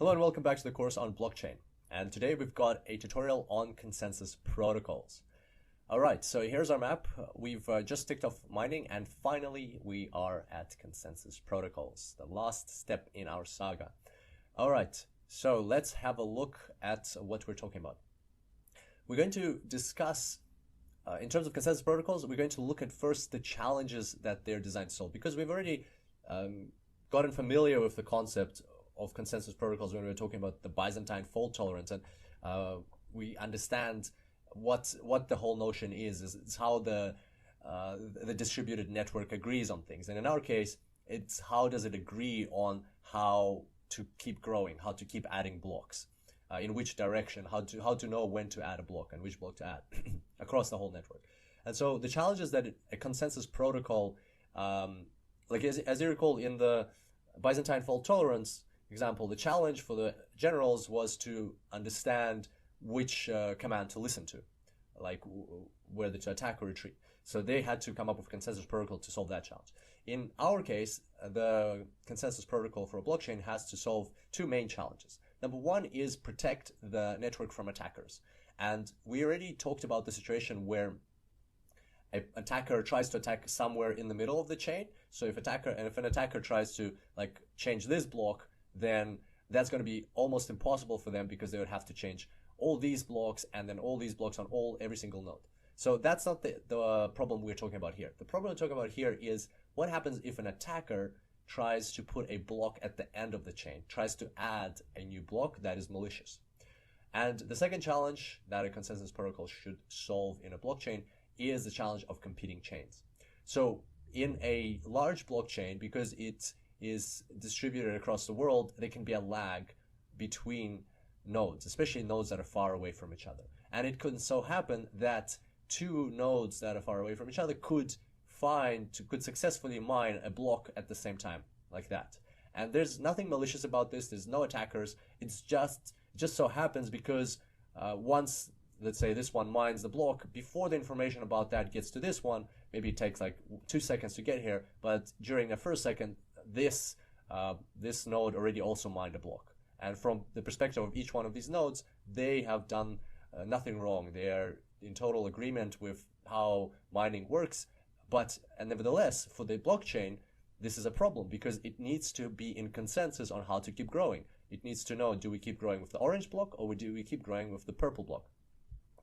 Hello and welcome back to the course on blockchain. And today we've got a tutorial on consensus protocols. Alright, so here's our map. We've just ticked off mining and finally we are at consensus protocols, the last step in our saga. Alright, so let's have a look at what we're talking about. We're going to discuss, in terms of consensus protocols, we're going to look at first the challenges that they're designed to solve, because we've already gotten familiar with the concept of consensus protocols when we were talking about the Byzantine fault tolerance, and we understand what the whole notion is how the distributed network agrees on things. And in our case, it's how does it agree on how to keep growing, how to keep adding blocks, in which direction, how to know when to add a block and which block to add across the whole network. And so the challenge is that a consensus protocol, like as you recall in the Byzantine fault tolerance example, the challenge for the generals was to understand which command to listen to, like whether to attack or retreat. So they had to come up with a consensus protocol to solve that challenge. In our case, the consensus protocol for a blockchain has to solve two main challenges. Number one is protect the network from attackers. And we already talked about the situation where an attacker tries to attack somewhere in the middle of the chain. So if an attacker tries to like change this block, then that's going to be almost impossible for them, because they would have to change all these blocks and then all these blocks on every single node. So that's not the problem we're talking about here. The problem we're talking about here is what happens if an attacker tries to put a block at the end of the chain, tries to add a new block that is malicious. And the second challenge that a consensus protocol should solve in a blockchain is the challenge of competing chains. So in a large blockchain, because it is distributed across the world, there can be a lag between nodes, especially nodes that are far away from each other. And it could so happen that two nodes that are far away from each other could successfully mine a block at the same time, like that. And there's nothing malicious about this. There's no attackers. It's just so happens because once, let's say, this one mines the block, before the information about that gets to this one, maybe it takes like 2 seconds to get here, but during the first second, this node already also mined a block. And from the perspective of each one of these nodes, they have done nothing wrong. They are in total agreement with how mining works. And nevertheless, for the blockchain, this is a problem, because it needs to be in consensus on how to keep growing. It needs to know, do we keep growing with the orange block or do we keep growing with the purple block?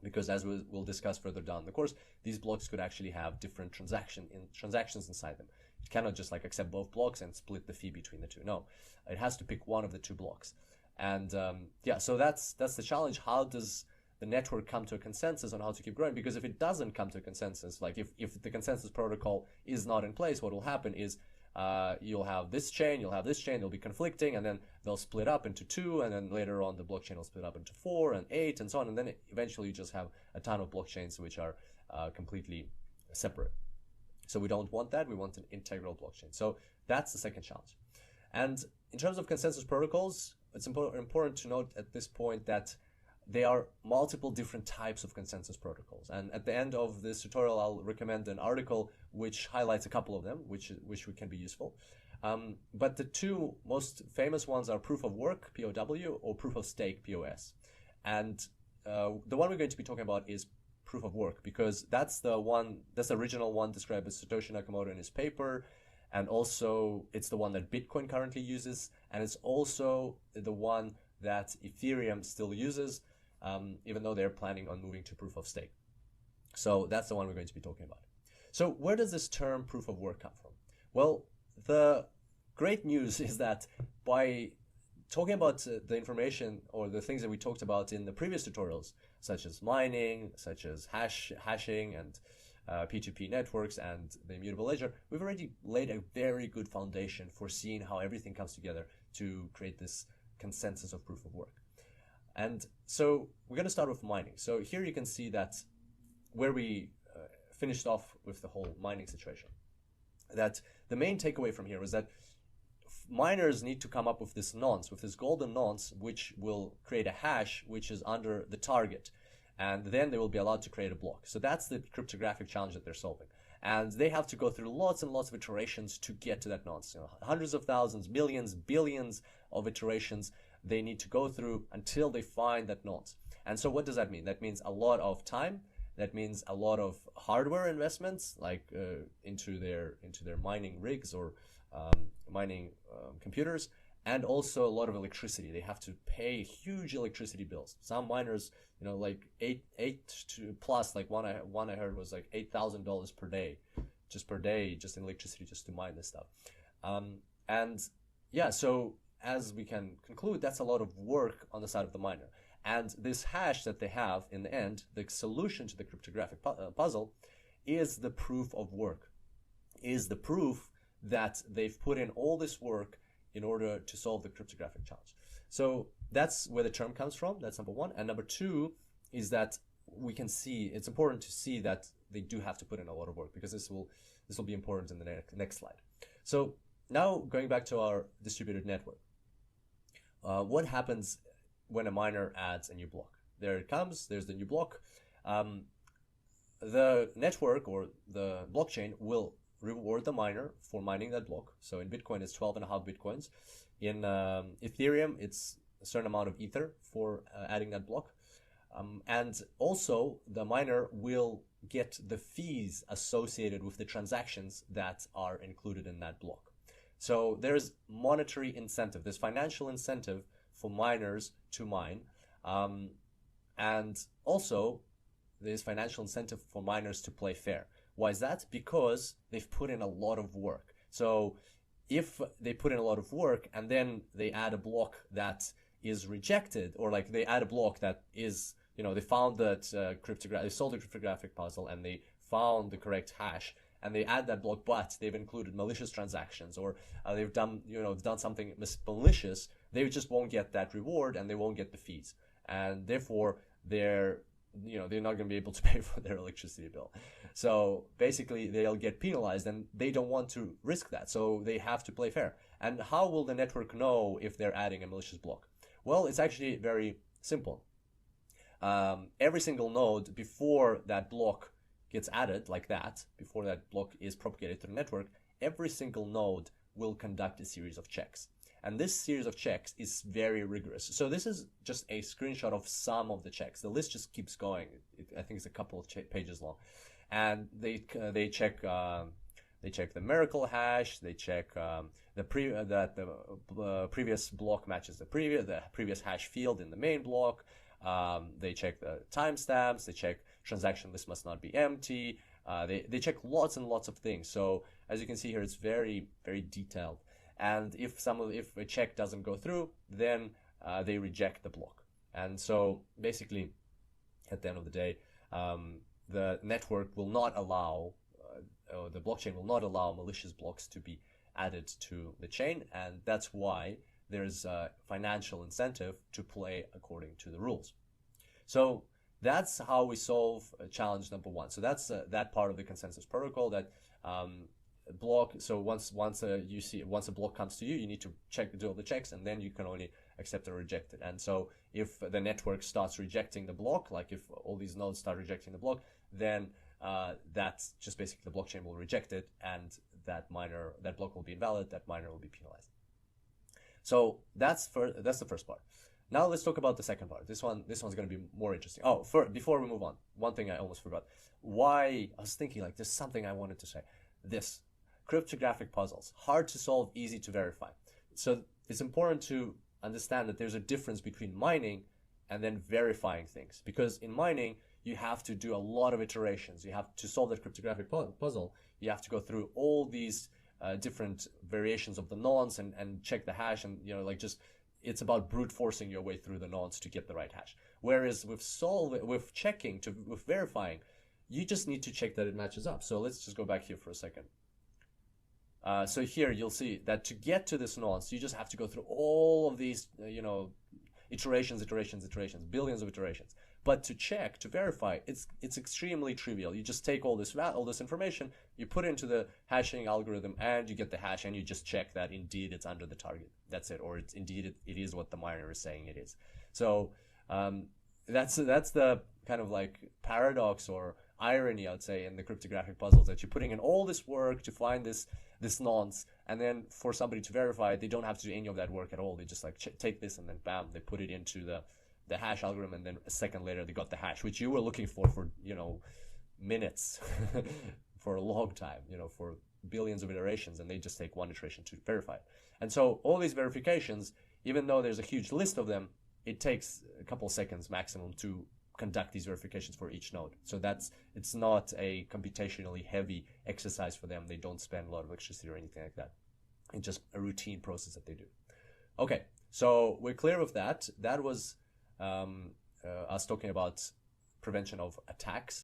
Because as we'll discuss further down the course, these blocks could actually have different transactions inside them. It cannot just like accept both blocks and split the fee between the two. No, it has to pick one of the two blocks. And yeah, so that's the challenge. How does the network come to a consensus on how to keep growing? Because if it doesn't come to a consensus, like if the consensus protocol is not in place, what will happen is you'll have this chain, they'll be conflicting, and then they'll split up into two, and then later on the blockchain will split up into 4 and 8 and so on, and then eventually you just have a ton of blockchains which are completely separate. So we don't want that. We want an integral blockchain. So that's the second challenge. And in terms of consensus protocols, it's important to note at this point that there are multiple different types of consensus protocols. And at the end of this tutorial, I'll recommend an article which highlights a couple of them, which can be useful. But the two most famous ones are proof of work, POW, or proof of stake, POS. And the one we're going to be talking about is proof of work, because that's the original one described by Satoshi Nakamoto in his paper. And also it's the one that Bitcoin currently uses. And it's also the one that Ethereum still uses, even though they're planning on moving to proof of stake. So that's the one we're going to be talking about. So where does this term proof of work come from? Well, the great news is that by talking about the information or the things that we talked about in the previous tutorials, such as mining, such as hashing and P2P networks and the immutable ledger, we've already laid a very good foundation for seeing how everything comes together to create this consensus of proof of work. And so we're going to start with mining. So here you can see that where we finished off with the whole mining situation, that the main takeaway from here was that miners need to come up with this nonce, with this golden nonce, which will create a hash which is under the target. And then they will be allowed to create a block. So that's the cryptographic challenge that they're solving. And they have to go through lots and lots of iterations to get to that nonce. Hundreds of thousands, millions, billions of iterations they need to go through until they find that nonce. And so what does that mean? That means a lot of time. That means a lot of hardware investments, like into their mining rigs or mining computers, and also a lot of electricity. They have to pay huge electricity bills. Some miners, like eight to plus, like one I heard was like $8,000 per day, just in electricity, just to mine this stuff. And yeah, so as we can conclude, that's a lot of work on the side of the miner. And this hash that they have in the end, the solution to the cryptographic puzzle, is the proof of work, is the proof that they've put in all this work in order to solve the cryptographic challenge. So that's where the term comes from. That's number one. And number two is that we can see, it's important to see that they do have to put in a lot of work, because this will be important in the next slide. So now going back to our distributed network, what happens when a miner adds a new block? There it comes, there's the new block. The network or the blockchain will reward the miner for mining that block. So in Bitcoin, it's 12.5 Bitcoins. In Ethereum, it's a certain amount of Ether for adding that block. And also, the miner will get the fees associated with the transactions that are included in that block. So there's monetary incentive, there's financial incentive for miners to mine. And also, there's financial incentive for miners to play fair. Why is that? Because they've put in a lot of work. So if they put in a lot of work and then they add a block that is rejected, or like they add a block that is, they found that they solved the cryptographic puzzle and they found the correct hash, and they add that block, but they've included malicious transactions, or they've done something malicious, they just won't get that reward and they won't get the fees. And therefore, they're not going to be able to pay for their electricity bill. So basically, they'll get penalized, and they don't want to risk that. So they have to play fair. And how will the network know if they're adding a malicious block? Well, it's actually very simple. Every single node before that block gets added like that, before that block is propagated to the network, every single node will conduct a series of checks. And this series of checks is very rigorous. So this is just a screenshot of some of the checks. The list just keeps going. I think it's a couple of pages long. And they check the miracle hash. They check that the previous block matches the previous hash field in the main block. They check the timestamps. They check transaction list must not be empty. They check lots and lots of things. So as you can see here, it's very, very detailed. And if a check doesn't go through, then they reject the block. And so basically, at the end of the day, the network will not allow, the blockchain will not allow malicious blocks to be added to the chain, and that's why there's a financial incentive to play according to the rules. So that's how we solve challenge number one. So that's that part of the consensus protocol, that block. So once a block comes to you, you need to do all the checks, and then you can only accept or reject it. And so if the network starts rejecting the block, like if all these nodes start rejecting the block, then that's just basically the blockchain will reject it, and that block will be invalid, that miner will be penalized. So that's the first part. Now let's talk about the second part. This one's going to be more interesting. Oh, before we move on, one thing I almost forgot. I was thinking, like, there's something I wanted to say. This cryptographic puzzles, hard to solve, easy to verify. So it's important to understand that there's a difference between mining and then verifying things. Because in mining, you have to do a lot of iterations. You have to solve that cryptographic puzzle. You have to go through all these different variations of the nonce and check the hash, and it's about brute forcing your way through the nonce to get the right hash. Whereas with verifying, you just need to check that it matches up. So let's just go back here for a second. So here you'll see that to get to this nonce, you just have to go through all of these, iterations, billions of iterations. But to verify, it's extremely trivial. You just take all this information, you put it into the hashing algorithm, and you get the hash, and you just check that indeed it's under the target. That's it, or it is what the miner is saying it is. So that's the kind of like paradox or irony, I would say, in the cryptographic puzzles, that you're putting in all this work to find this this nonce. And then for somebody to verify it, they don't have to do any of that work at all. They just like take this and then bam, they put it into the hash algorithm, and then a second later they got the hash, which you were looking for minutes for a long time, for billions of iterations, and they just take one iteration to verify it. And so all these verifications, even though there's a huge list of them, it takes a couple seconds maximum to conduct these verifications for each node. So it's not a computationally heavy exercise for them. They don't spend a lot of electricity or anything like that. It's just a routine process that they do. Okay, so we're clear with that. That was us talking about prevention of attacks.